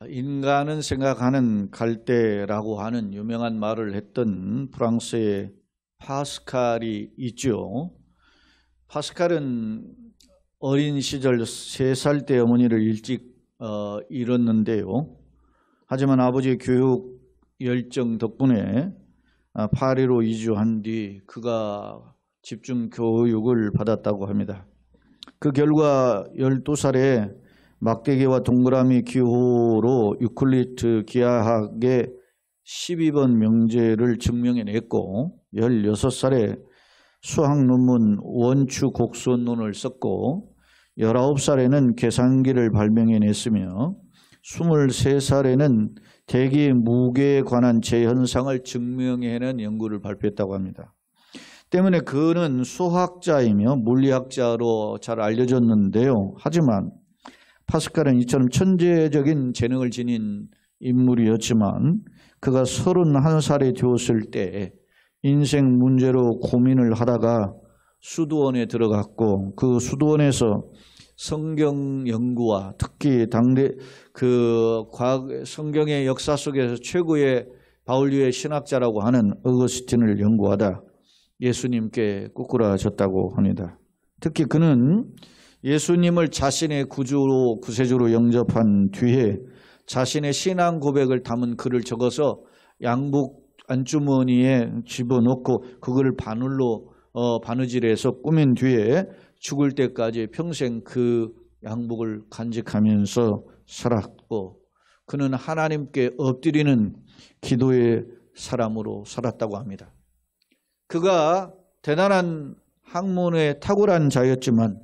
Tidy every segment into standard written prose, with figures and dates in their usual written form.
인간은 생각하는 갈대라고 하는 유명한 말을 했던 프랑스의 파스칼이 있죠. 파스칼은 어린 시절 3살 때 어머니를 일찍 잃었는데요. 하지만 아버지의 교육 열정 덕분에 파리로 이주한 뒤 그가 집중 교육을 받았다고 합니다. 그 결과 12살에 막대기와 동그라미 기호로 유클리드 기하학의 12번 명제를 증명해냈고 16살에 수학 논문 원추 곡선론을 썼고 19살에는 계산기를 발명해냈으며 23살에는 대기 무게에 관한 재현상을 증명해낸 연구를 발표했다고 합니다. 때문에 그는 수학자이며 물리학자로 잘 알려졌는데요. 하지만 파스칼은 이처럼 천재적인 재능을 지닌 인물이었지만 그가 31살이 되었을 때 인생 문제로 고민을 하다가 수도원에 들어갔고 그 수도원에서 성경 연구와 특히 당대 성경의 역사 속에서 최고의 바울류의 신학자라고 하는 어거스틴을 연구하다 예수님께 꾸꾸라졌다고 합니다. 특히 그는 예수님을 자신의 구세주로 영접한 뒤에 자신의 신앙 고백을 담은 글을 적어서 양복 안주머니에 집어넣고 그거를 바느질해서 꾸민 뒤에 죽을 때까지 평생 그 양복을 간직하면서 살았고 그는 하나님께 엎드리는 기도의 사람으로 살았다고 합니다. 그가 대단한 학문에 탁월한 자였지만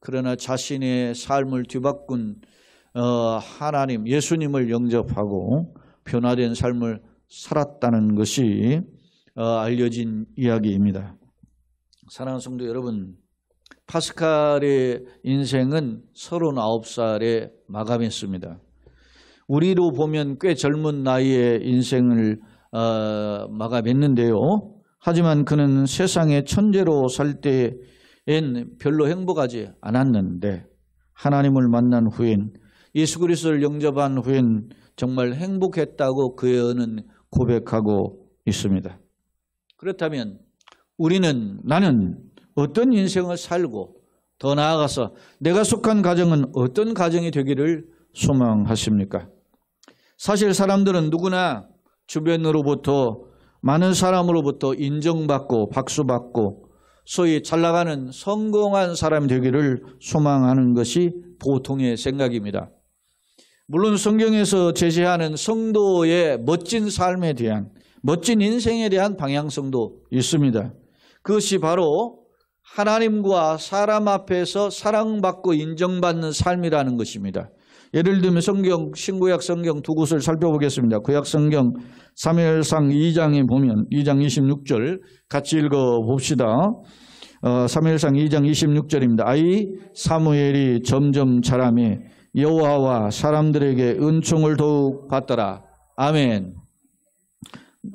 그러나 자신의 삶을 뒤바꾼 하나님, 예수님을 영접하고 변화된 삶을 살았다는 것이 알려진 이야기입니다. 사랑하는 성도 여러분, 파스칼의 인생은 39살에 마감했습니다. 우리로 보면 꽤 젊은 나이에 인생을 마감했는데요. 하지만 그는 세상의 천재로 살 때엔 별로 행복하지 않았는데 하나님을 만난 후엔 예수 그리스도를 영접한 후엔 정말 행복했다고 그는 고백하고 있습니다. 그렇다면 나는 어떤 인생을 살고 더 나아가서 내가 속한 가정은 어떤 가정이 되기를 소망하십니까? 사실 사람들은 누구나 주변으로부터 많은 사람으로부터 인정받고 박수받고 소위 잘 나가는 성공한 사람이 되기를 소망하는 것이 보통의 생각입니다. 물론 성경에서 제시하는 성도의 멋진 삶에 대한 멋진 인생에 대한 방향성도 있습니다. 그것이 바로 하나님과 사람 앞에서 사랑받고 인정받는 삶이라는 것입니다. 예를 들면 신구약 성경 두 곳을 살펴보겠습니다. 구약 성경 사무엘상 2장에 보면 2장 26절 같이 읽어봅시다. 사무엘상 2장 26절입니다. 아이 사무엘이 점점 자라매 여호와와 사람들에게 은총을 더욱 받더라. 아멘.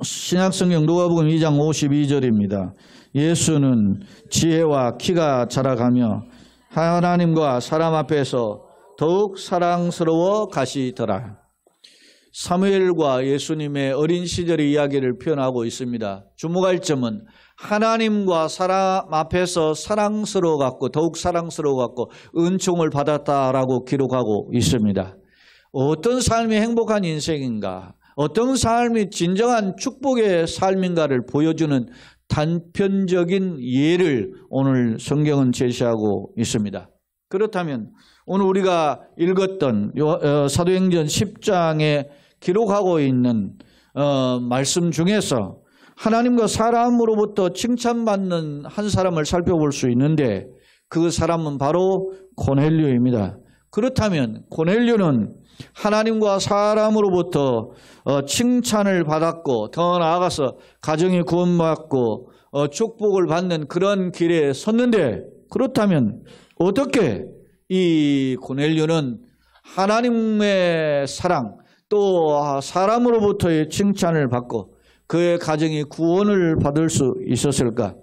신약성경 누가복음 2장 52절입니다. 예수는 지혜와 키가 자라가며 하나님과 사람 앞에서 더욱 사랑스러워 가시더라. 사무엘과 예수님의 어린 시절의 이야기를 표현하고 있습니다. 주목할 점은 하나님과 사람 앞에서 사랑스러워 갖고 더욱 사랑스러워 갖고 은총을 받았다라고 기록하고 있습니다. 어떤 삶이 행복한 인생인가, 어떤 삶이 진정한 축복의 삶인가를 보여주는 단편적인 예를 오늘 성경은 제시하고 있습니다. 그렇다면 오늘 우리가 읽었던 사도행전 10장에 기록하고 있는 말씀 중에서 하나님과 사람으로부터 칭찬받는 한 사람을 살펴볼 수 있는데 그 사람은 바로 고넬료입니다. 그렇다면 고넬료는 하나님과 사람으로부터 칭찬을 받았고 더 나아가서 가정이 구원받고 축복을 받는 그런 길에 섰는데 그렇다면 어떻게 이 고넬료는 하나님의 사랑 또 사람으로부터의 칭찬을 받고 그의 가정이 구원을 받을 수 있었을까?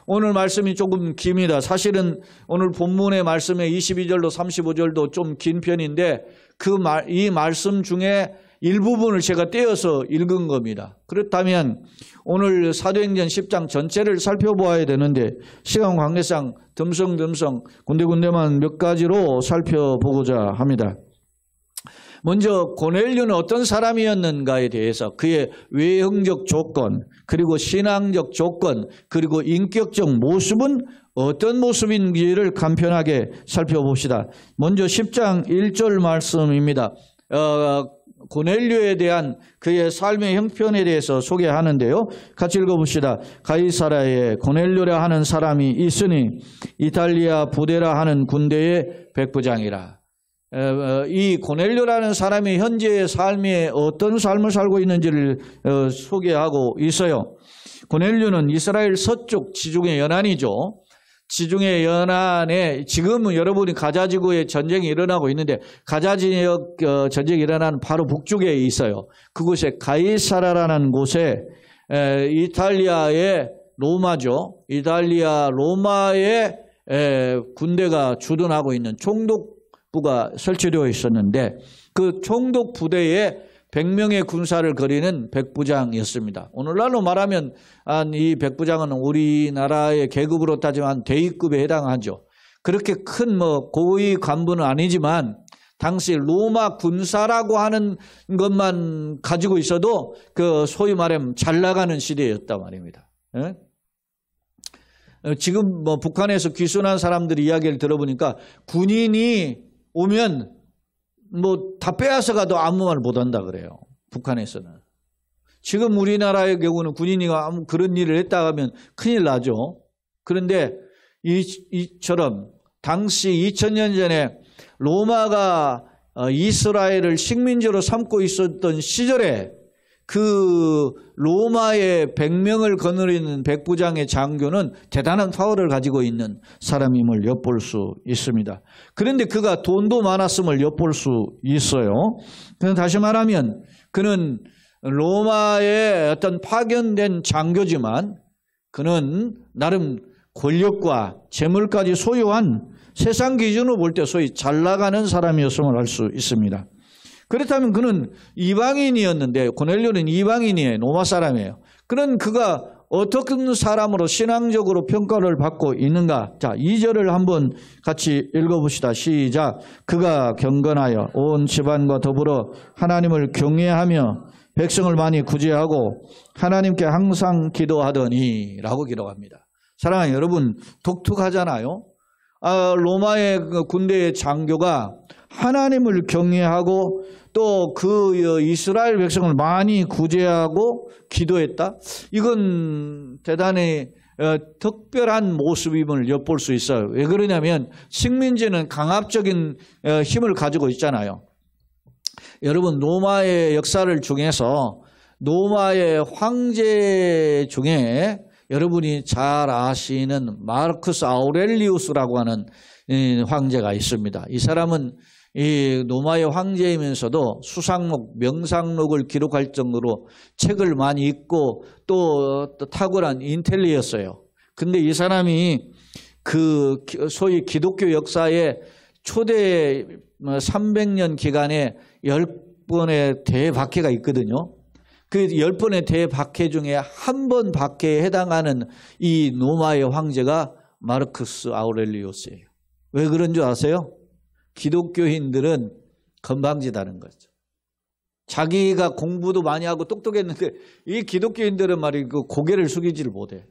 오늘 말씀이 조금 깁니다. 사실은 오늘 본문의 말씀의 22절도 35절도 좀 긴 편인데 이 말씀 중에 일부분을 제가 떼어서 읽은 겁니다. 그렇다면 오늘 사도행전 10장 전체를 살펴보아야 되는데 시간 관계상 듬성듬성 군데군데만 몇 가지로 살펴보고자 합니다. 먼저 고넬료는 어떤 사람이었는가에 대해서 그의 외형적 조건, 그리고 신앙적 조건, 그리고 인격적 모습은 어떤 모습인지를 간편하게 살펴봅시다. 먼저 10장 1절 말씀입니다. 고넬료에 대한 그의 삶의 형편에 대해서 소개하는데요. 같이 읽어봅시다. 가이사라에 고넬료라 하는 사람이 있으니 이탈리아 부대라 하는 군대의 백부장이라. 이 고넬료라는 사람이 현재의 삶에 어떤 삶을 살고 있는지를 소개하고 있어요. 고넬료는 이스라엘 서쪽 지중해 연안이죠. 지중해 연안에 지금은 여러분이 가자 지구에 전쟁이 일어나고 있는데 가자 지역 전쟁이 일어나는 바로 북쪽에 있어요. 그곳에 가이사라라는 곳에 이탈리아의 로마죠. 이탈리아 로마의 군대가 주둔하고 있는 총독부가 설치되어 있었는데 그 총독 부대에 100명의 군사를 거리는 백부장이었습니다. 오늘날로 말하면 이 백부장은 우리나라의 계급으로 따지면 대위급에 해당하죠. 그렇게 큰 고위 간부는 아니지만 당시 로마 군사라고 하는 것만 가지고 있어도 그 소위 말하면 잘 나가는 시대였단 말입니다. 지금 북한에서 귀순한 사람들이 이야기를 들어보니까 군인이 오면 다 빼앗아 가도 아무 말 못한다 그래요. 북한에서는. 지금 우리나라의 경우는 군인이 그런 일을 했다 하면 큰일 나죠. 그런데 이처럼 당시 2000년 전에 로마가 이스라엘을 식민지로 삼고 있었던 시절에 그 로마의 100명을 거느리는 백부장의 장교는 대단한 파워를 가지고 있는 사람임을 엿볼 수 있습니다. 그런데 그가 돈도 많았음을 엿볼 수 있어요. 다시 말하면 그는 로마의 어떤 파견된 장교지만 그는 나름 권력과 재물까지 소유한 세상 기준으로 볼 때 소위 잘 나가는 사람이었음을 알 수 있습니다. 그렇다면 그는 이방인이었는데 고넬료는 이방인이에요. 로마 사람이에요. 그런 그가 어떤 사람으로 신앙적으로 평가를 받고 있는가? 자, 2절을 한번 같이 읽어봅시다. 시작. 그가 경건하여 온 집안과 더불어 하나님을 경외하며 백성을 많이 구제하고 하나님께 항상 기도하더니 라고 기록합니다. 사랑하는 여러분, 독특하잖아요. 로마의 군대의 장교가 하나님을 경외하고 또 그 이스라엘 백성을 많이 구제하고 기도했다. 이건 대단히 특별한 모습임을 엿볼 수 있어요. 왜 그러냐면 식민지는 강압적인 힘을 가지고 있잖아요. 여러분 로마의 역사를 중에서 로마의 황제 중에 여러분이 잘 아시는 마르쿠스 아우렐리우스라고 하는 황제가 있습니다. 이 사람은 이 로마의 황제이면서도 수상록, 명상록을 기록할 정도로 책을 많이 읽고 또 탁월한 인텔리였어요. 근데 이 사람이 그 소위 기독교 역사의 초대 300년 기간에 10번의 대박해가 있거든요. 그 10번의 대박해 중에 한 번 박해에 해당하는 이 로마의 황제가 마르쿠스 아우렐리우스예요. 왜 그런 줄 아세요? 기독교인들은 건방지다는 거죠. 자기가 공부도 많이 하고 똑똑했는데 이 기독교인들은 말이고 고개를 숙이지를 못해.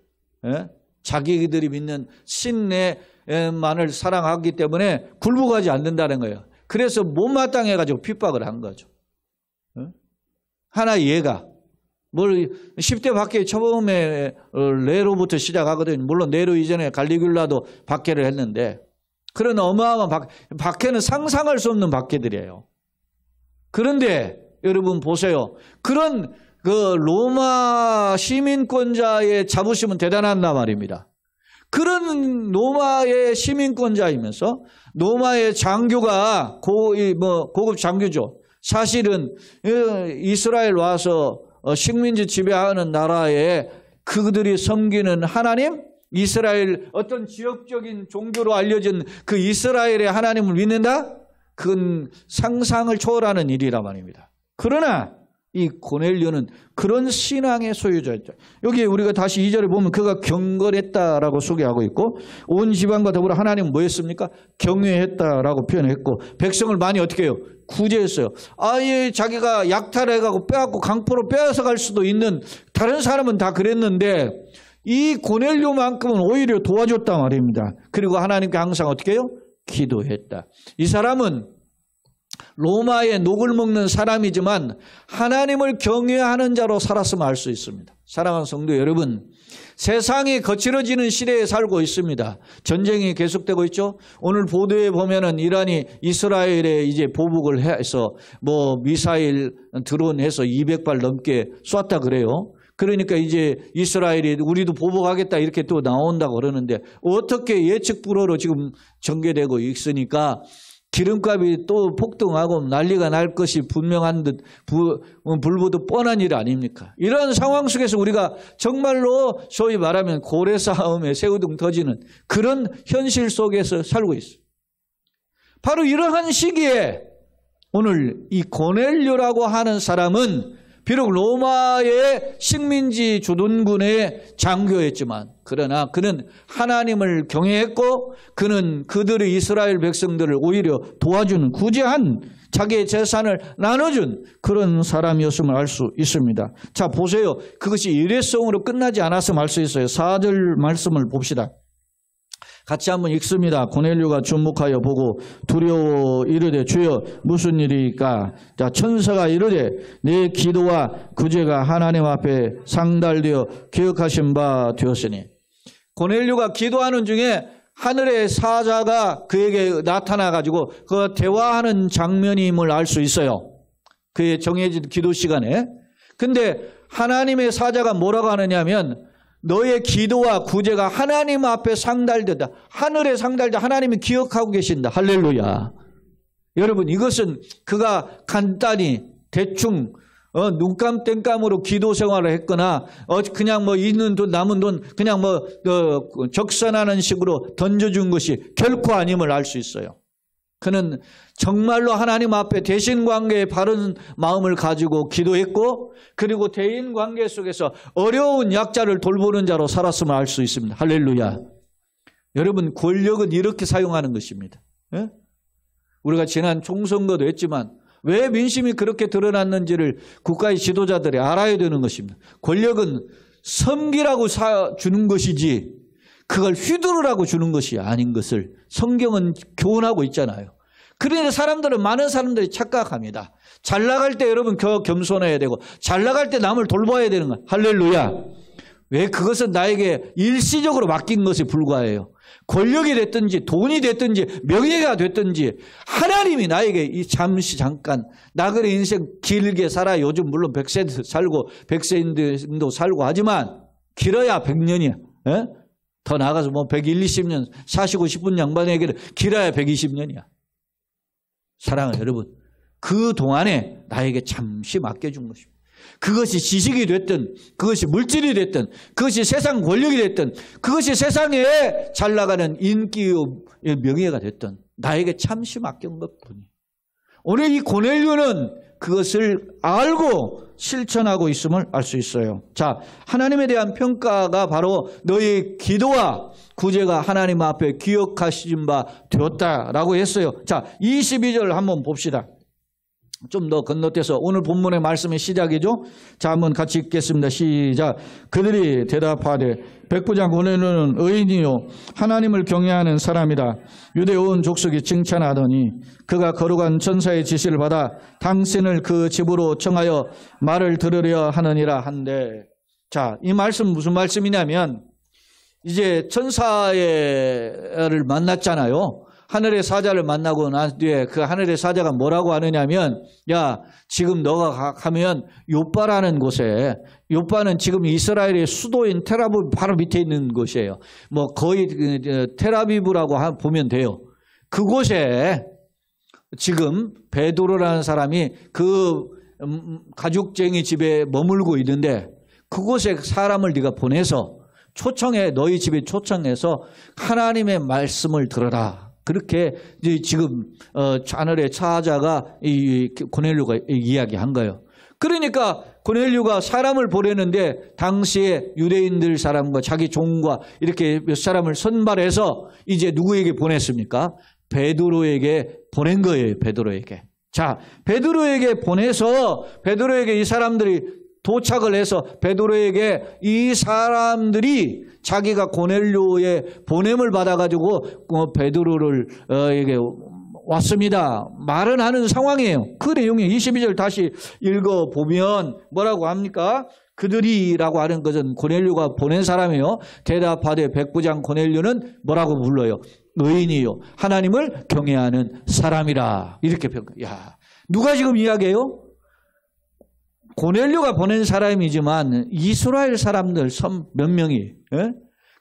자기들이 믿는 신내만을 사랑하기 때문에 굴복하지 않는다는 거예요. 그래서 못마땅해가지고 핍박을 한 거죠. 하나 예가 10대 박해 처음에 네로부터 시작하거든요. 물론 네로 이전에 갈리굴라도 박해를 했는데 그런 어마어마한 박해는 상상할 수 없는 박해들이에요. 그런데 여러분 보세요. 그런 그 로마 시민권자의 자부심은 대단한단 말입니다. 그런 로마의 시민권자이면서 로마의 장교가 고급 장교죠. 사실은 이스라엘 와서 식민지 지배하는 나라에 그들이 섬기는 하나님 이스라엘 어떤 지역적인 종교로 알려진 그 이스라엘의 하나님을 믿는다? 그건 상상을 초월하는 일이란 말입니다. 그러나 이 고넬료는 그런 신앙의 소유자였죠. 여기 우리가 다시 2절에 보면 그가 경건했다라고 소개하고 있고 온 지방과 더불어 하나님은 뭐 했습니까? 경외했다라고 표현했고 백성을 많이 어떻게 해요? 구제했어요. 아예 자기가 약탈해가고 빼앗고 강포로 빼앗아 갈 수도 있는 다른 사람은 다 그랬는데 이 고넬료만큼은 오히려 도와줬단 말입니다. 그리고 하나님께 항상 어떻게 해요? 기도했다. 이 사람은 로마의 녹을 먹는 사람이지만 하나님을 경외하는 자로 살았음을 알 수 있습니다. 사랑하는 성도 여러분, 세상이 거칠어지는 시대에 살고 있습니다. 전쟁이 계속되고 있죠. 오늘 보도에 보면은 이란이 이스라엘에 이제 보복을 해서 뭐 미사일 드론해서 200발 넘게 쐈다 그래요. 그러니까 이제 이스라엘이 우리도 보복하겠다 이렇게 또 나온다고 그러는데 어떻게 예측 불허로 지금 전개되고 있으니까 기름값이 또 폭등하고 난리가 날 것이 분명한 듯 불보듯 뻔한 일 아닙니까? 이런 상황 속에서 우리가 정말로 소위 말하면 고래 싸움에 새우등 터지는 그런 현실 속에서 살고 있어요. 바로 이러한 시기에 오늘 이 고넬료라고 하는 사람은 비록 로마의 식민지 주둔군의 장교였지만 그러나 그는 하나님을 경외했고 그는 그들의 이스라엘 백성들을 오히려 도와주는 구제한 자기의 재산을 나눠준 그런 사람이었음을 알 수 있습니다. 자 보세요. 그것이 일회성으로 끝나지 않았음을 알 수 있어요. 4절 말씀을 봅시다. 같이 한번 읽습니다. 고넬료가 주목하여 보고 두려워 이르되 주여 무슨 일이니까? 자 천사가 이르되 내 기도와 구제가 하나님 앞에 상달되어 기억하신 바 되었으니. 고넬료가 기도하는 중에 하늘의 사자가 그에게 나타나가지고 그 대화하는 장면임을 알 수 있어요. 그의 정해진 기도 시간에. 근데 하나님의 사자가 뭐라고 하느냐면 너의 기도와 구제가 하나님 앞에 상달되다. 하늘에 상달되다. 하나님이 기억하고 계신다. 할렐루야. 여러분 이것은 그가 간단히 대충 눈감 땡감으로 기도 생활을 했거나 그냥 뭐 있는 돈 남은 돈 그냥 뭐 적선하는 식으로 던져준 것이 결코 아님을 알 수 있어요. 그는 정말로 하나님 앞에 대신관계에 바른 마음을 가지고 기도했고 그리고 대인관계 속에서 어려운 약자를 돌보는 자로 살았음을 알 수 있습니다. 할렐루야. 여러분 권력은 이렇게 사용하는 것입니다. 예? 우리가 지난 총선거도 했지만 왜 민심이 그렇게 드러났는지를 국가의 지도자들이 알아야 되는 것입니다. 권력은 섬기라고 주는 것이지 그걸 휘두르라고 주는 것이 아닌 것을 성경은 교훈하고 있잖아요. 그런데 많은 사람들이 착각합니다. 잘 나갈 때 여러분 겸손해야 되고 잘 나갈 때 남을 돌봐야 되는 거야. 할렐루야. 왜 그것은 나에게 일시적으로 맡긴 것에 불과해요. 권력이 됐든지 돈이 됐든지 명예가 됐든지 하나님이 나에게 이 잠깐 나그네 인생 길게 살아. 요즘 물론 100세도 살고 100세인도 살고 하지만 길어야 100년이야. 에? 더 나가서 뭐 120년 사시고 싶은 양반에게는 길어야 120년이야. 사랑하는 여러분, 그 동안에 나에게 잠시 맡겨준 것입니다. 그것이 지식이 됐든 그것이 물질이 됐든 그것이 세상 권력이 됐든 그것이 세상에 잘 나가는 인기의 명예가 됐든 나에게 잠시 맡긴 것뿐이에요. 오늘 이 고넬료는 그것을 알고 실천하고 있음을 알 수 있어요. 자, 하나님에 대한 평가가 바로 너의 기도와 구제가 하나님 앞에 기억하신 바 되었다라고 했어요. 자, 22절 한번 봅시다. 좀 더 건너뛰어서 오늘 본문의 말씀의 시작이죠. 자, 한번 같이 읽겠습니다. 시작. 그들이 대답하되 백부장 고넬료는 의인이요 하나님을 경외하는 사람이다. 유대 온 족속이 칭찬하더니 그가 거룩한 천사의 지시를 받아 당신을 그 집으로 청하여 말을 들으려 하느니라 한데. 자, 이 말씀 무슨 말씀이냐면 이제 천사를 만났잖아요. 하늘의 사자를 만나고 난 뒤에 그 하늘의 사자가 뭐라고 하느냐면 야 지금 너가 가면 요빠라는 곳에 요빠는 지금 이스라엘의 수도인 텔아비브 바로 밑에 있는 곳이에요. 뭐 거의 텔아비브라고 보면 돼요. 그곳에 지금 베드로라는 사람이 그 가죽쟁이 집에 머물고 있는데 그곳에 사람을 네가 보내서 초청해, 너희 집에 초청해서 하나님의 말씀을 들어라. 그렇게 지금 하늘의 차자가 이 고넬료가 이야기한 거예요. 그러니까 고넬료가 사람을 보내는데 당시에 유대인들 사람과 자기 종과 이렇게 몇 사람을 선발해서 이제 누구에게 보냈습니까? 베드로에게 보낸 거예요. 베드로에게. 자, 베드로에게 보내서 베드로에게 이 사람들이 도착을 해서 베드로에게 이 사람들이 자기가 고넬료의 보냄을 받아가지고 베드로를 에게 왔습니다. 말은 하는 상황이에요. 그 내용이 22절 다시 읽어보면 뭐라고 합니까? 그들이라고 하는 것은 고넬료가 보낸 사람이에요. 대답하되 백부장 고넬료는 뭐라고 불러요? 의인이요. 하나님을 경외하는 사람이라. 이렇게 평가. 야, 누가 지금 이야기해요? 고넬료가 보낸 사람이지만 이스라엘 사람들 몇 명이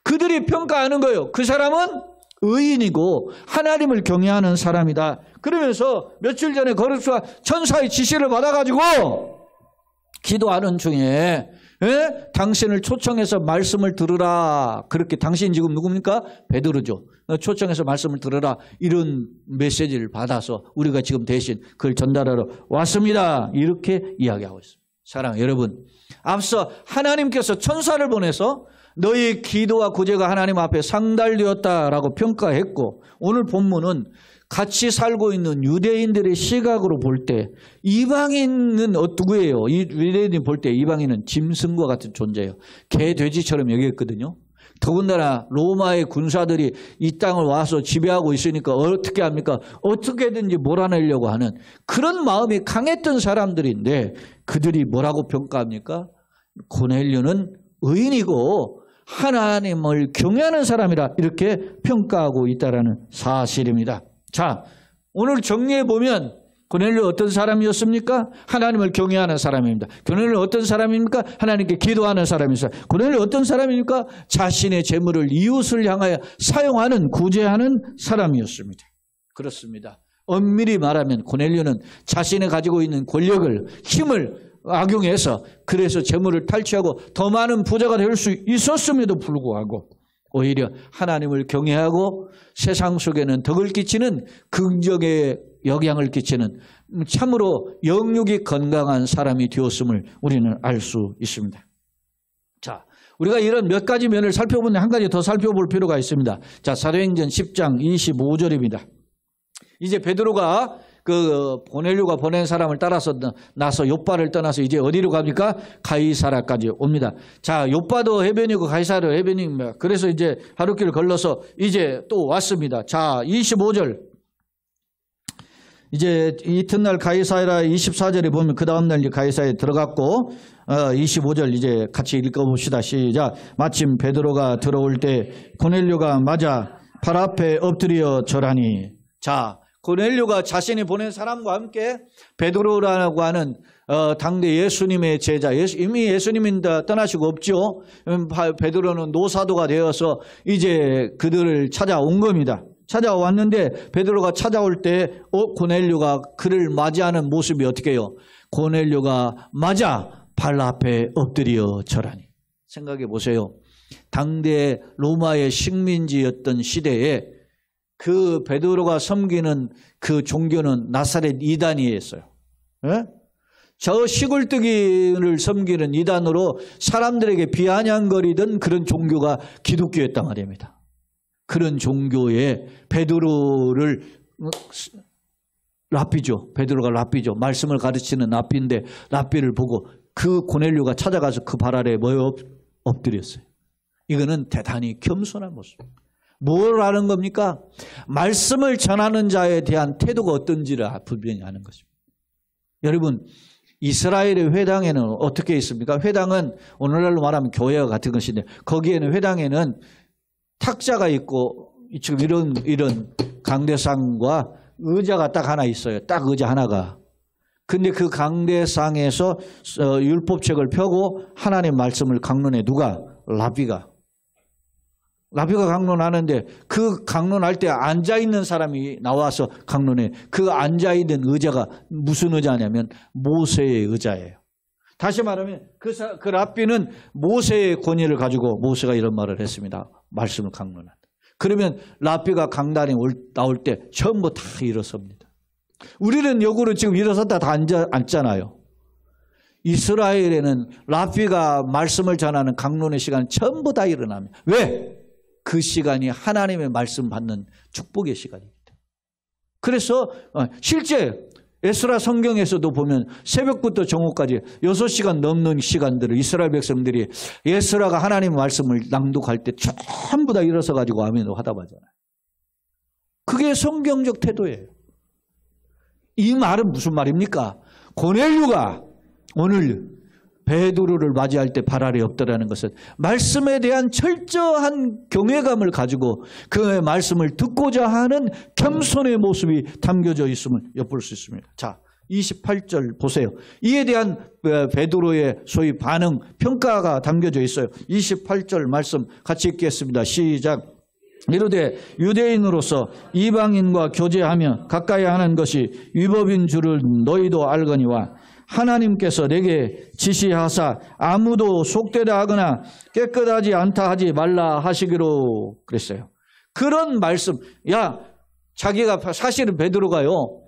그들이 평가하는 거예요. 그 사람은 의인이고 하나님을 경외하는 사람이다. 그러면서 며칠 전에 거룩수가 천사의 지시를 받아가지고 기도하는 중에 당신을 초청해서 말씀을 들으라. 그렇게 당신 지금 누굽니까? 베드로죠. 초청해서 말씀을 들으라. 이런 메시지를 받아서 우리가 지금 대신 그걸 전달하러 왔습니다. 이렇게 이야기하고 있습니다. 사랑하는 여러분, 앞서 하나님께서 천사를 보내서 너희 기도와 구제가 하나님 앞에 상달되었다라고 평가했고, 오늘 본문은 같이 살고 있는 유대인들의 시각으로 볼 때 이방인은 누구예요? 이 유대인이 볼 때 이방인은 짐승과 같은 존재예요. 개, 돼지처럼 여겼거든요. 더군다나 로마의 군사들이 이 땅을 와서 지배하고 있으니까 어떻게 합니까? 어떻게든지 몰아내려고 하는 그런 마음이 강했던 사람들인데 그들이 뭐라고 평가합니까? 고넬료는 의인이고 하나님을 경외하는 사람이라 이렇게 평가하고 있다는 사실입니다. 자, 오늘 정리해 보면 고넬료 어떤 사람이었습니까? 하나님을 경외하는 사람입니다. 고넬료 어떤 사람입니까? 하나님께 기도하는 사람입니다. 고넬료 어떤 사람입니까? 자신의 재물을 이웃을 향하여 사용하는, 구제하는 사람이었습니다. 그렇습니다. 엄밀히 말하면 고넬료는 자신이 가지고 있는 권력을, 힘을 악용해서 그래서 재물을 탈취하고 더 많은 부자가 될 수 있었음에도 불구하고 오히려 하나님을 경외하고 세상 속에는 덕을 끼치는 긍정의 영향을 끼치는 참으로 영육이 건강한 사람이 되었음을 우리는 알 수 있습니다. 자, 우리가 이런 몇 가지 면을 살펴보는데 한 가지 더 살펴볼 필요가 있습니다. 자, 사도행전 10장 25절입니다. 이제 베드로가 고넬료가 보낸 사람을 따라서 나서 욥바를 떠나서 이제 어디로 갑니까? 가이사라까지 옵니다. 자, 욥바도 해변이고 가이사라도 해변입니다. 그래서 이제 하루길 걸러서 이제 또 왔습니다. 자, 25절. 이제 이튿날 가이사라 24절에 보면 그 다음날 이제 가이사라에 들어갔고 25절 이제 같이 읽어봅시다. 시작. 마침 베드로가 들어올 때 고넬료가 맞아 발 앞에 엎드려 절하니. 자, 고넬료가 자신이 보낸 사람과 함께 베드로라고 하는 당대 예수님의 제자, 이미 예수님은 떠나시고 없죠. 베드로는 노사도가 되어서 이제 그들을 찾아온 겁니다. 찾아왔는데 베드로가 찾아올 때 고넬료가 그를 맞이하는 모습이 어떻게 해요? 고넬료가 맞아 발 앞에 엎드려 절하니. 생각해 보세요. 당대 로마의 식민지였던 시대에 그 베드로가 섬기는 그 종교는 나사렛 이단이었어요. 예? 저 시골뜨기를 섬기는 이단으로 사람들에게 비아냥거리던 그런 종교가 기독교였단 말입니다. 그런 종교에 베드로를 랍비죠. 베드로가 랍비죠. 말씀을 가르치는 랍비인데 랍비를 보고 그 고넬료가 찾아가서 그 발 아래에 엎드렸어요. 이거는 대단히 겸손한 모습. 뭘 하는 겁니까? 말씀을 전하는 자에 대한 태도가 어떤지를 분명히 아는 것입니다. 여러분, 이스라엘의 회당에는 어떻게 있습니까? 회당은 오늘날로 말하면 교회와 같은 것인데 거기에는 회당에는 탁자가 있고 이런 강대상과 의자가 딱 하나 있어요. 딱 의자 하나가. 근데 그 강대상에서 율법책을 펴고 하나님 말씀을 강론해. 누가? 랍비가 강론하는데 그 강론할 때 앉아있는 사람이 나와서 강론해. 그 앉아있는 의자가 무슨 의자냐면 모세의 의자예요. 다시 말하면 그 랍비는 모세의 권위를 가지고 모세가 이런 말을 했습니다. 말씀을 강론한다. 그러면 랍비가 강단에 나올 때 전부 다 일어섭니다. 우리는 역으로 지금 일어섰다 다 앉잖아요. 이스라엘에는 랍비가 말씀을 전하는 강론의 시간 전부 다 일어납니다. 왜? 그 시간이 하나님의 말씀 받는 축복의 시간입니다. 그래서 실제 에스라 성경에서도 보면 새벽부터 정오까지 6시간 넘는 시간들을 이스라엘 백성들이 에스라가 하나님의 말씀을 낭독할 때 전부 다 일어서 가지고 아멘으로 화답하잖아요. 그게 성경적 태도예요. 이 말은 무슨 말입니까? 고넬료가 오늘 베드로를 맞이할 때 발 아래 없더라는 것은 말씀에 대한 철저한 경외감을 가지고 그 말씀을 듣고자 하는 겸손의 모습이 담겨져 있음을 엿볼 수 있습니다. 자, 28절 보세요. 이에 대한 베드로의 소위 반응, 평가가 담겨져 있어요. 28절 말씀 같이 읽겠습니다. 시작. 이르되 유대인으로서 이방인과 교제하며 가까이 하는 것이 위법인 줄을 너희도 알거니와 하나님께서 내게 지시하사 아무도 속되다 하거나 깨끗하지 않다 하지 말라 하시기로 그랬어요. 그런 말씀, 자기가 사실은 베드로가요,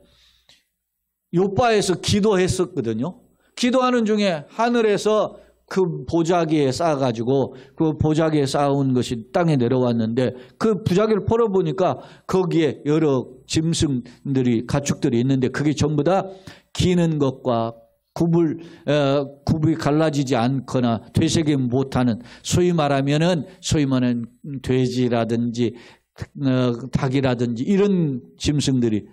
요바에서 기도했었거든요. 기도하는 중에 하늘에서 그 보자기에 쌓아가지고 그 보자기에 쌓아온 것이 땅에 내려왔는데 그 보자기를 풀어보니까 거기에 여러 짐승들이 가축들이 있는데 그게 전부 다 기는 것과 굽이 갈라지지 않거나 되새김 못하는 소위 말하면 돼지라든지 닭이라든지 이런 짐승들이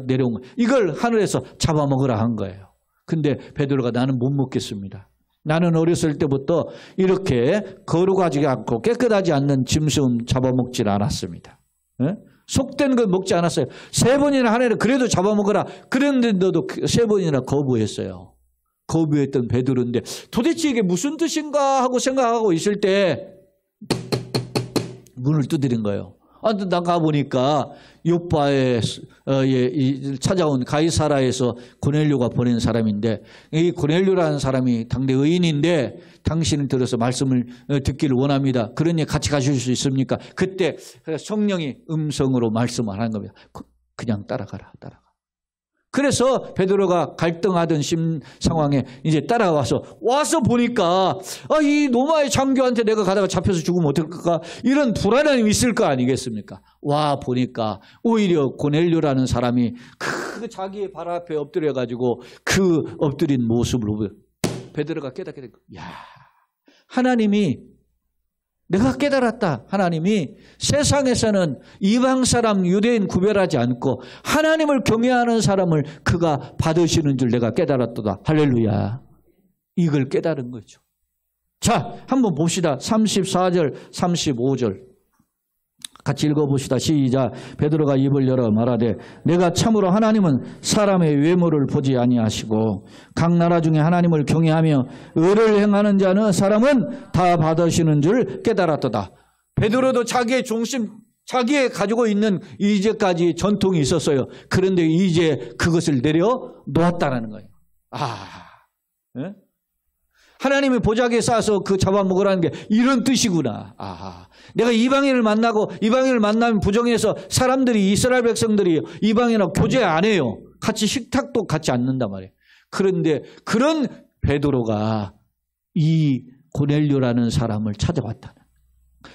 내려온 거예요. 이걸 하늘에서 잡아먹으라 한 거예요. 근데 베드로가 나는 못 먹겠습니다. 나는 어렸을 때부터 이렇게 거룩하지 않고 깨끗하지 않는 짐승 잡아먹질 않았습니다. 속된 거 먹지 않았어요. 3번이나 한 해를 그래도 잡아먹으라. 그런데도 3번이나 거부했어요. 거부했던 베드로인데 도대체 이게 무슨 뜻인가 하고 생각하고 있을 때 문을 두드린 거예요. 나가 보니까 요바에 찾아온 가이사라에서 고넬료가 보낸 사람인데 이 고넬료라는 사람이 당대 의인인데 당신을 들어서 말씀을 듣기를 원합니다. 그러니 같이 가실 수 있습니까? 그때 성령이 음성으로 말씀을 하는 겁니다. 그냥 따라가라. 그래서 베드로가 갈등하던 상황에 이제 따라와서 보니까 이 로마의 장교한테 내가 가다가 잡혀서 죽으면 어떨까 이런 불안함이 있을 거 아니겠습니까? 와 보니까 오히려 고넬료라는 사람이 그 자기의 발 앞에 엎드려가지고 그 엎드린 모습을 보고 베드로가 깨닫게 된 거야. 하나님이 내가 깨달았다. 하나님이 세상에서는 이방 사람, 유대인 구별하지 않고 하나님을 경외하는 사람을 그가 받으시는 줄 내가 깨달았다. 할렐루야. 이걸 깨달은 거죠. 자, 한번 봅시다. 34절, 35절. 같이 읽어봅시다. 시작. 베드로가 입을 열어 말하되 내가 참으로 하나님은 사람의 외모를 보지 아니하시고 각 나라 중에 하나님을 경외하며 의를 행하는 자는 사람은 다 받으시는 줄 깨달았도다. 베드로도 자기의 자기의 가지고 있는 이제까지 전통이 있었어요. 그런데 이제 그것을 내려놓았다는 거예요. 네? 하나님의 보자기에 쌓아서 그 잡아먹으라는 게 이런 뜻이구나. 내가 이방인을 만나면 부정해서 사람들이 이스라엘 백성들이 이방인하고 교제 안 해요. 같이 식탁도 같이 앉는단 말이에요. 그런데 그런 베드로가 이 고넬료라는 사람을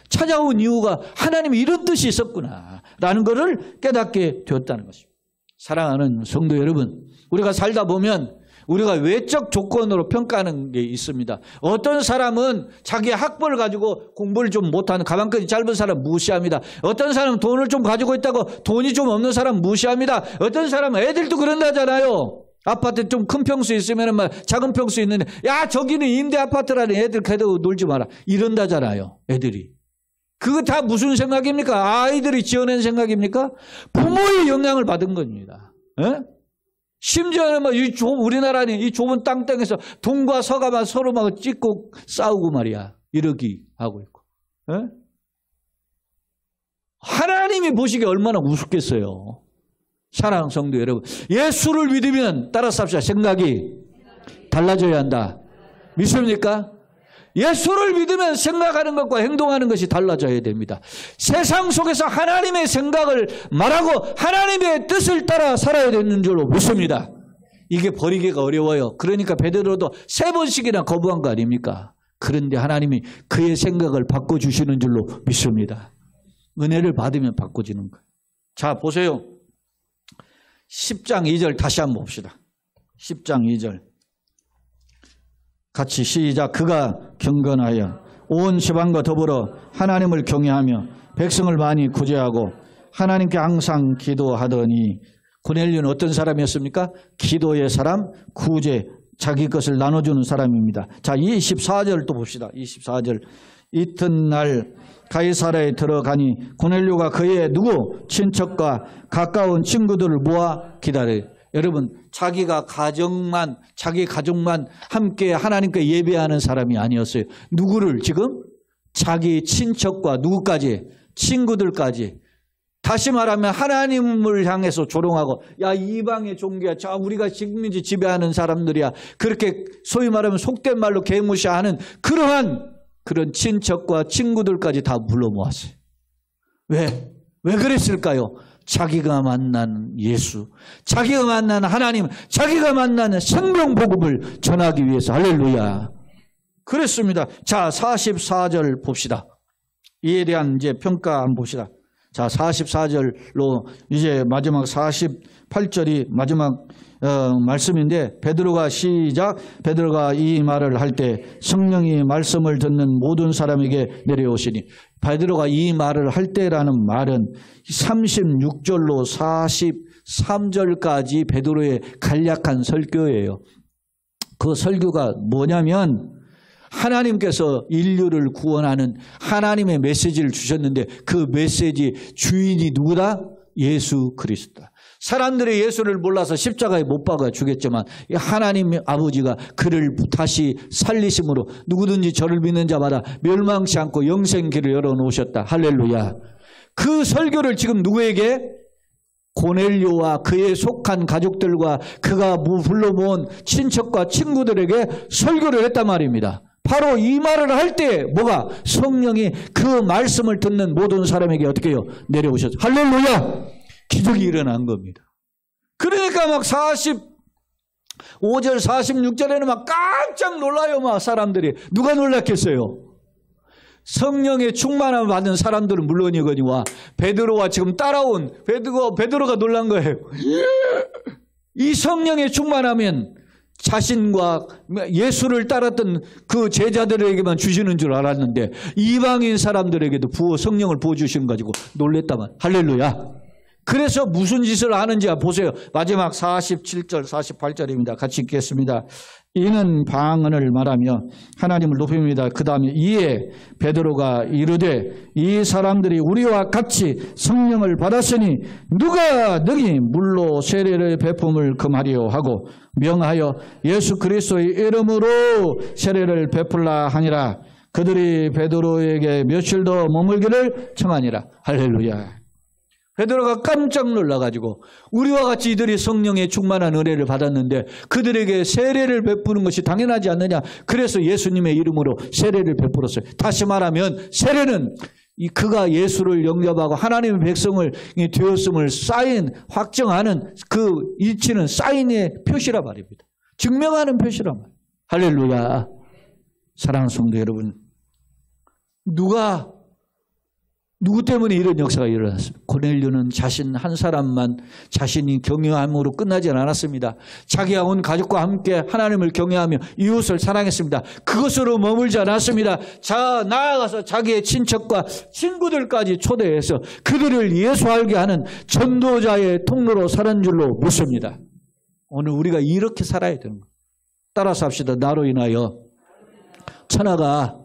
찾아온 이유가 하나님이 이런 뜻이 있었구나 라는 것을 깨닫게 되었다는 것입니다. 사랑하는 성도 여러분, 우리가 살다 보면 우리가 외적 조건으로 평가하는 게 있습니다. 어떤 사람은 자기의 학벌을 가지고 공부를 좀 못하는 가방끈이 짧은 사람 무시합니다. 어떤 사람은 돈을 좀 가지고 있다고 돈이 좀 없는 사람 무시합니다. 어떤 사람은 애들도 그런다잖아요. 아파트 좀 큰 평수 있으면 작은 평수 있는데 저기는 임대 아파트라니 애들 걔도 놀지 마라 이런다잖아요. 애들이. 그거 다 무슨 생각입니까? 아이들이 지어낸 생각입니까? 부모의 영향을 받은 겁니다. 심지어는 우리나라는 이 좁은 땅땅에서 동과 서가만 서로 막 찍고 싸우고 말이야. 이러기 하고 있고. 하나님이 보시기에 얼마나 우습겠어요. 사랑하는 성도 여러분, 예수를 믿으면 따라 삽시다. 생각이 달라져야 한다. 믿습니까? 예수를 믿으면 생각하는 것과 행동하는 것이 달라져야 됩니다. 세상 속에서 하나님의 생각을 말하고 하나님의 뜻을 따라 살아야 되는 줄로 믿습니다. 이게 버리기가 어려워요. 그러니까 베드로도 3번씩이나 거부한 거 아닙니까? 그런데 하나님이 그의 생각을 바꿔주시는 줄로 믿습니다. 은혜를 받으면 바꿔지는 거예요. 자, 보세요. 10장 2절 다시 한번 봅시다. 10장 2절. 같이 시작. 그가 경건하여 온 지방과 더불어 하나님을 경외하며 백성을 많이 구제하고 하나님께 항상 기도하더니, 고넬료는 어떤 사람이었습니까? 기도의 사람, 구제, 자기 것을 나눠주는 사람입니다. 자, 24절 또 봅시다. 24절. 이튿날 가이사랴에 들어가니 고넬료가 그의 누구? 친척과 가까운 친구들을 모아 기다려요. 여러분, 자기가 자기 가족만 함께 하나님께 예배하는 사람이 아니었어요. 누구를 지금? 자기 친척과 누구까지? 친구들까지. 다시 말하면 하나님을 향해서 조롱하고, 야, 이방의 종교야, 저 우리가 식민지 지배하는 사람들이야, 그렇게 소위 말하면 속된 말로 개무시하는 그런 친척과 친구들까지 다 불러 모았어요. 왜 그랬을까요? 자기가 만난 예수, 자기가 만난 하나님, 자기가 만나는 생명복음을 전하기 위해서. 할렐루야. 그랬습니다. 자, 44절 봅시다. 이에 대한 이제 평가 한번 봅시다. 자, 44절로 이제 마지막 48절이 마지막 말씀인데, 베드로가 이 말을 할 때 성령이 말씀을 듣는 모든 사람에게 내려오시니, 베드로가 이 말을 할 때라는 말은 36절로 43절까지 베드로의 간략한 설교예요. 그 설교가 뭐냐면, 하나님께서 인류를 구원하는 하나님의 메시지를 주셨는데, 그 메시지 주인이 누구다? 예수 그리스도다. 사람들이 예수를 몰라서 십자가에 못 박아 죽였지만 하나님 아버지가 그를 다시 살리심으로 누구든지 저를 믿는 자마다 멸망치 않고 영생길을 열어놓으셨다. 할렐루야. 그 설교를 지금 누구에게? 고넬료와 그에 속한 가족들과 그가 불러 모은 친척과 친구들에게 설교를 했단 말입니다. 바로 이 말을 할 때 뭐가? 성령이 그 말씀을 듣는 모든 사람에게 어떻게 해요? 내려오셨죠. 할렐루야. 기적이 일어난 겁니다. 그러니까 막 45절 46절에는 막 깜짝 놀라요. 막 사람들이. 누가 놀랐겠어요? 성령의 충만함을 받은 사람들은 물론이거니와 베드로와 지금 따라온 베드로가 놀란 거예요. 이 성령의 충만하면 자신과 예수를 따랐던 그 제자들에게만 주시는 줄 알았는데 이방인 사람들에게도 성령을 부어주시는 가지고 놀랬다만. 할렐루야. 그래서 무슨 짓을 하는지 보세요. 마지막 47절 48절입니다. 같이 읽겠습니다. 이는 방언을 말하며 하나님을 높입니다. 그 다음에 이에 베드로가 이르되, 이 사람들이 우리와 같이 성령을 받았으니 누가 능히 물로 세례를 베품을 금하리요 하고 명하여 예수 그리스도의 이름으로 세례를 베풀라 하니라. 그들이 베드로에게 며칠 더 머물기를 청하니라. 할렐루야. 베드로가 깜짝 놀라가지고, 우리와 같이 이들이 성령의 충만한 은혜를 받았는데 그들에게 세례를 베푸는 것이 당연하지 않느냐. 그래서 예수님의 이름으로 세례를 베풀었어요. 다시 말하면 세례는 그가 예수를 영접하고 하나님의 백성을 되었음을 확정하는 그 일치는 사인의 표시란 말입니다. 증명하는 표시란 말이에요. 할렐루야. 사랑하는 성도 여러분, 누구 때문에 이런 역사가 일어났습니까? 고넬료는 자신 한 사람만 자신이 경외함으로 끝나지 않았습니다. 자기와 온 가족과 함께 하나님을 경외하며 이웃을 사랑했습니다. 그것으로 머물지 않았습니다. 나아가서 자기의 친척과 친구들까지 초대해서 그들을 예수 알게 하는 전도자의 통로로 사는 줄로 믿습니다. 오늘 우리가 이렇게 살아야 되는 거예요. 따라서 합시다. 나로 인하여 천하가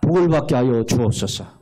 복을 받게 하여 주옵소서.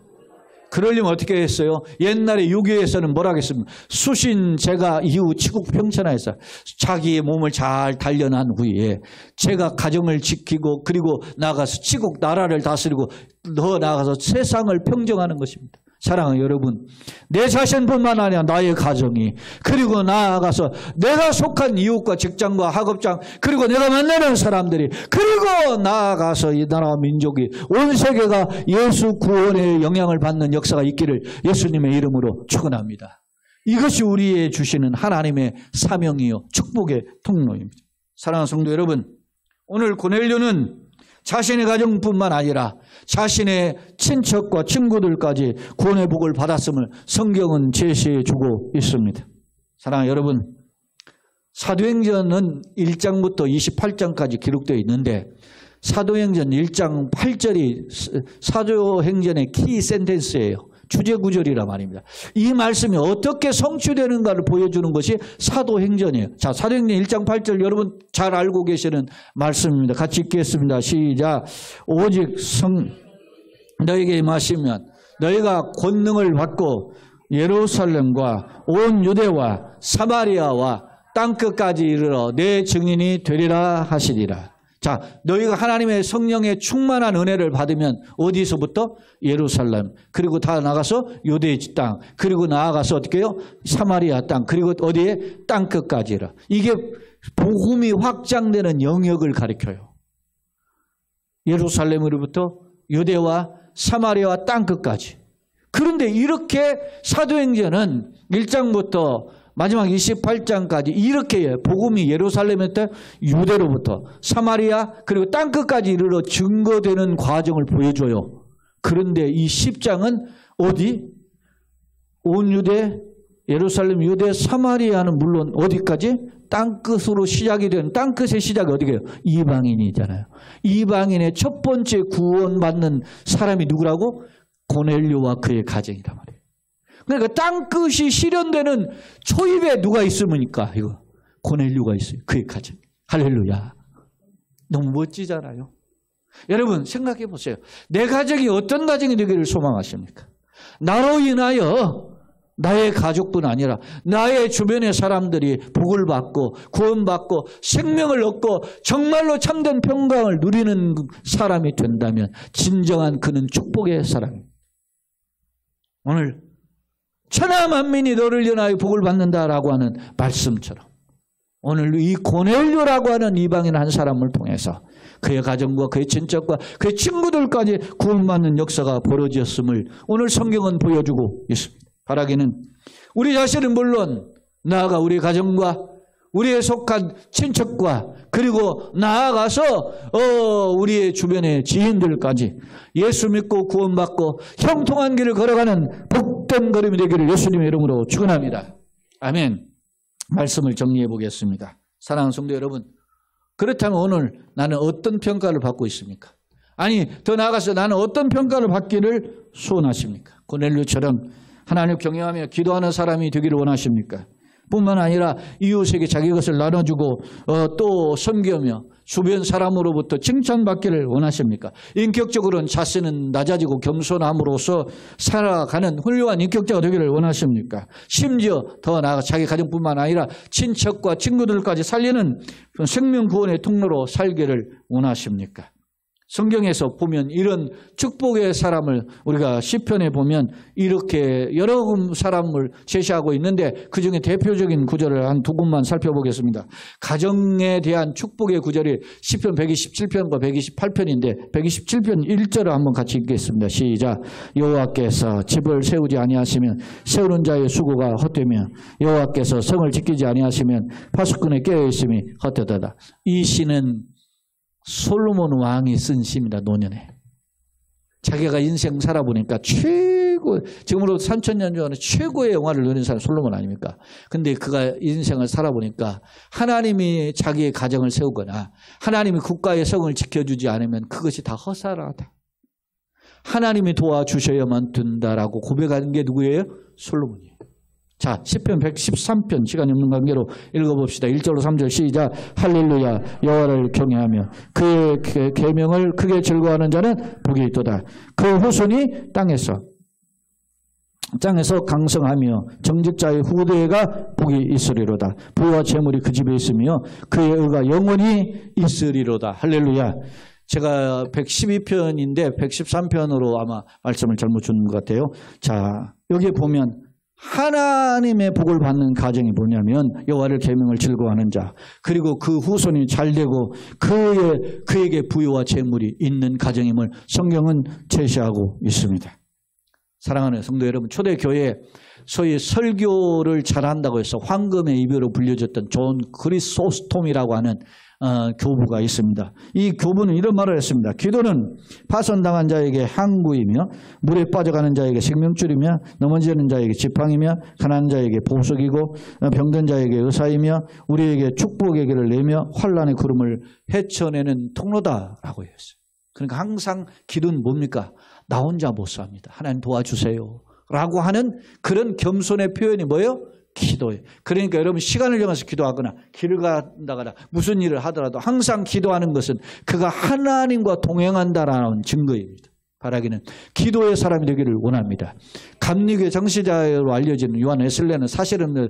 그러려면 어떻게 했어요? 옛날에 유교에서는 뭐라 하겠습니까? 수신 제가 이후 치국 평천하에서 자기의 몸을 잘 단련한 후에 제가 가정을 지키고 그리고 나가서 치국 나라를 다스리고 더 나아가서 세상을 평정하는 것입니다. 사랑하는 여러분, 내 자신뿐만 아니라 나의 가정이, 그리고 나아가서 내가 속한 이웃과 직장과 학업장, 그리고 내가 만나는 사람들이, 그리고 나아가서 이 나라와 민족이, 온 세계가 예수 구원의 영향을 받는 역사가 있기를 예수님의 이름으로 축원합니다. 이것이 우리의 주시는 하나님의 사명이요 축복의 통로입니다. 사랑하는 성도 여러분, 오늘 고넬료는 자신의 가정뿐만 아니라 자신의 친척과 친구들까지 구원의 복을 받았음을 성경은 제시해 주고 있습니다. 사랑하는 여러분, 사도행전은 1장부터 28장까지 기록되어 있는데 사도행전 1장 8절이 사도행전의 키 센텐스예요. 주제구절이란 말입니다. 이 말씀이 어떻게 성취되는가를 보여주는 것이 사도행전이에요. 자, 사도행전 1장 8절 여러분 잘 알고 계시는 말씀입니다. 같이 읽겠습니다. 시작. 오직 너에게 임하시면 너희가 권능을 받고 예루살렘과 온 유대와 사마리아와 땅끝까지 이르러 내 증인이 되리라 하시리라. 자, 너희가 하나님의 성령의 충만한 은혜를 받으면 어디서부터? 예루살렘, 그리고 다 나가서 유대 땅, 그리고 나아가서 어떻게 해요? 사마리아 땅, 그리고 어디에? 땅끝까지라. 이게 복음이 확장되는 영역을 가리켜요. 예루살렘으로부터 유대와 사마리아와 땅끝까지. 그런데 이렇게 사도행전은 1장부터 마지막 28장까지 이렇게 복음이 예루살렘에서 유대로부터 사마리아 그리고 땅끝까지 이르러 증거되는 과정을 보여줘요. 그런데 이 10장은 어디? 온 유대, 예루살렘, 유대, 사마리아는 물론 어디까지? 땅끝으로 시작이 된, 땅끝의 시작이 어디게요? 이방인이잖아요. 이방인의 첫 번째 구원받는 사람이 누구라고? 고넬료와 그의 가정이란 말이에요. 그러니까 땅끝이 실현되는 초입에 누가 있습니까? 이거 고넬료가 있어요. 그의 가정. 할렐루야. 너무 멋지잖아요. 여러분 생각해 보세요. 내 가정이 어떤 가정이 되기를 소망하십니까? 나로 인하여 나의 가족뿐 아니라 나의 주변의 사람들이 복을 받고 구원받고 생명을 얻고 정말로 참된 평강을 누리는 사람이 된다면 진정한 그는 축복의 사람입니다. 오늘 천하 만민이 너를 인하여 복을 받는다라고 하는 말씀처럼 오늘 이 고넬료라고 하는 이방인 한 사람을 통해서 그의 가정과 그의 친척과 그의 친구들까지 구원받는 역사가 벌어졌음을 오늘 성경은 보여주고 있습니다. 바라기는 우리 자신은 물론 나아가 우리 가정과 우리의 속한 친척과 그리고 나아가서 우리의 주변의 지인들까지 예수 믿고 구원받고 형통한 길을 걸어가는 복된 걸음이 되기를 예수님의 이름으로 축원합니다. 아멘. 말씀을 정리해 보겠습니다. 사랑하는 성도 여러분, 그렇다면 오늘 나는 어떤 평가를 받고 있습니까? 아니 더 나아가서 나는 어떤 평가를 받기를 소원하십니까? 고넬료처럼 하나님을 경외하며 기도하는 사람이 되기를 원하십니까? 뿐만 아니라 이웃에게 자기 것을 나눠주고 또 섬기며 주변 사람으로부터 칭찬받기를 원하십니까? 인격적으로는 자신은 낮아지고 겸손함으로써 살아가는 훌륭한 인격자가 되기를 원하십니까? 심지어 더 나아가 자기 가정뿐만 아니라 친척과 친구들까지 살리는 생명 구원의 통로로 살기를 원하십니까? 성경에서 보면 이런 축복의 사람을 우리가 시편에 보면 이렇게 여러 사람을 제시하고 있는데 그중에 대표적인 구절을 한 두 군만 살펴보겠습니다. 가정에 대한 축복의 구절이 시편 127편과 128편인데 127편 1절을 한번 같이 읽겠습니다. 시작. 여호와께서 집을 세우지 아니하시면 세우는 자의 수고가 헛되며 여호와께서 성을 지키지 아니하시면 파수꾼의 깨어있음이 헛되도다. 이 시는 솔로몬 왕이 쓴 시입니다. 노년에. 자기가 인생 살아보니까 지금으로부터 3000년 전에 최고의 영화를 누린 사람이 솔로몬 아닙니까? 근데 그가 인생을 살아보니까 하나님이 자기의 가정을 세우거나 하나님이 국가의 성을 지켜주지 않으면 그것이 다 허사하다. 하나님이 도와주셔야만 된다라고 고백하는 게 누구예요? 솔로몬이에요. 자, 시편 113편 시간이 없는 관계로 읽어봅시다. 1절로 3절 시작. 할렐루야. 여호와를 경외하며 그의 계명을 크게 즐거워하는 자는 복이 있도다. 그 후손이 땅에서 강성하며 정직자의 후대가 복이 있으리로다. 부와 재물이 그 집에 있으며 그의 의가 영원히 있으리로다. 할렐루야. 제가 112편인데 113편으로 아마 말씀을 잘못 주는 것 같아요. 자, 여기에 보면 하나님의 복을 받는 가정이 뭐냐면 여호와를 계명을 즐거워하는 자, 그리고 그 후손이 잘되고 그에게 부유와 재물이 있는 가정임을 성경은 제시하고 있습니다. 사랑하는 성도 여러분, 초대교회에 소위 설교를 잘한다고 해서 황금의 이별로 불려졌던 존 크리소스톰이라고 하는 교부가 있습니다. 이 교부는 이런 말을 했습니다. 기도는 파손당한 자에게 항구이며 물에 빠져가는 자에게 생명줄이며 넘어지는 자에게 지팡이며 가난한 자에게 보석이고 병든 자에게 의사이며 우리에게 축복의 길을 내며 환난의 구름을 헤쳐내는 통로다라고 했어요. 그러니까 항상 기도는 뭡니까? 나 혼자 못 삽니다. 하나님 도와주세요 라고 하는 그런 겸손의 표현이 뭐예요? 기도예요. 그러니까 여러분 시간을 정해서 기도하거나 길을 간다거나 무슨 일을 하더라도 항상 기도하는 것은 그가 하나님과 동행한다라는 증거입니다. 바라기는 기도의 사람이 되기를 원합니다. 감리교의 정시자로 알려지는 요한 웨슬레는 사실은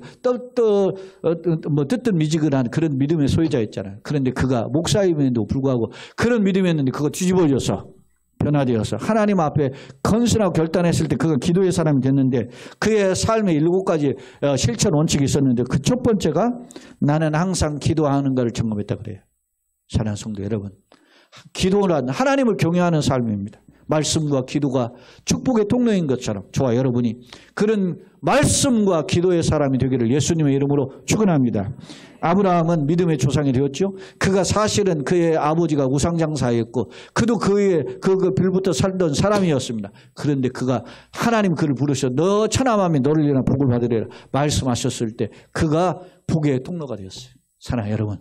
뜨뜻미지근한 그런 믿음의 소유자였잖아요. 그런데 그가 목사임에도 불구하고 그런 믿음이었는데 그거 뒤집어져서 변화되어서 하나님 앞에 건순하고 결단했을 때 그가 기도의 사람이 됐는데 그의 삶에 7가지 실천 원칙이 있었는데 그 첫 번째가 나는 항상 기도하는 것을 점검했다 그래요. 사랑하는 성도 여러분, 기도란 하나님을 경외하는 삶입니다. 말씀과 기도가 축복의 통로인 것처럼 저와 여러분이 그런 말씀과 기도의 사람이 되기를 예수님의 이름으로 축원합니다. 아브라함은 믿음의 조상이 되었죠. 그가 사실은 그의 아버지가 우상장사였고 그도 그의 빌부터 살던 사람이었습니다. 그런데 그가 하나님 그를 부르셔 너 천하만민이 너를 위하여 복을 받으리라 말씀하셨을 때 그가 복의 통로가 되었어요. 사랑하는 여러분,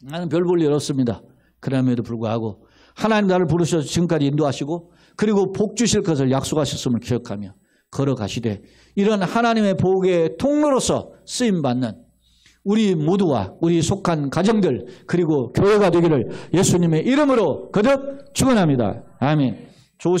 나는 별 볼 일 없습니다. 그럼에도 불구하고 하나님 나를 부르셔서 지금까지 인도하시고 그리고 복 주실 것을 약속하셨음을 기억하며 걸어가시되 이런 하나님의 복의 통로로서 쓰임받는 우리 모두와 우리 속한 가정들 그리고 교회가 되기를 예수님의 이름으로 거듭 축원합니다. 아멘.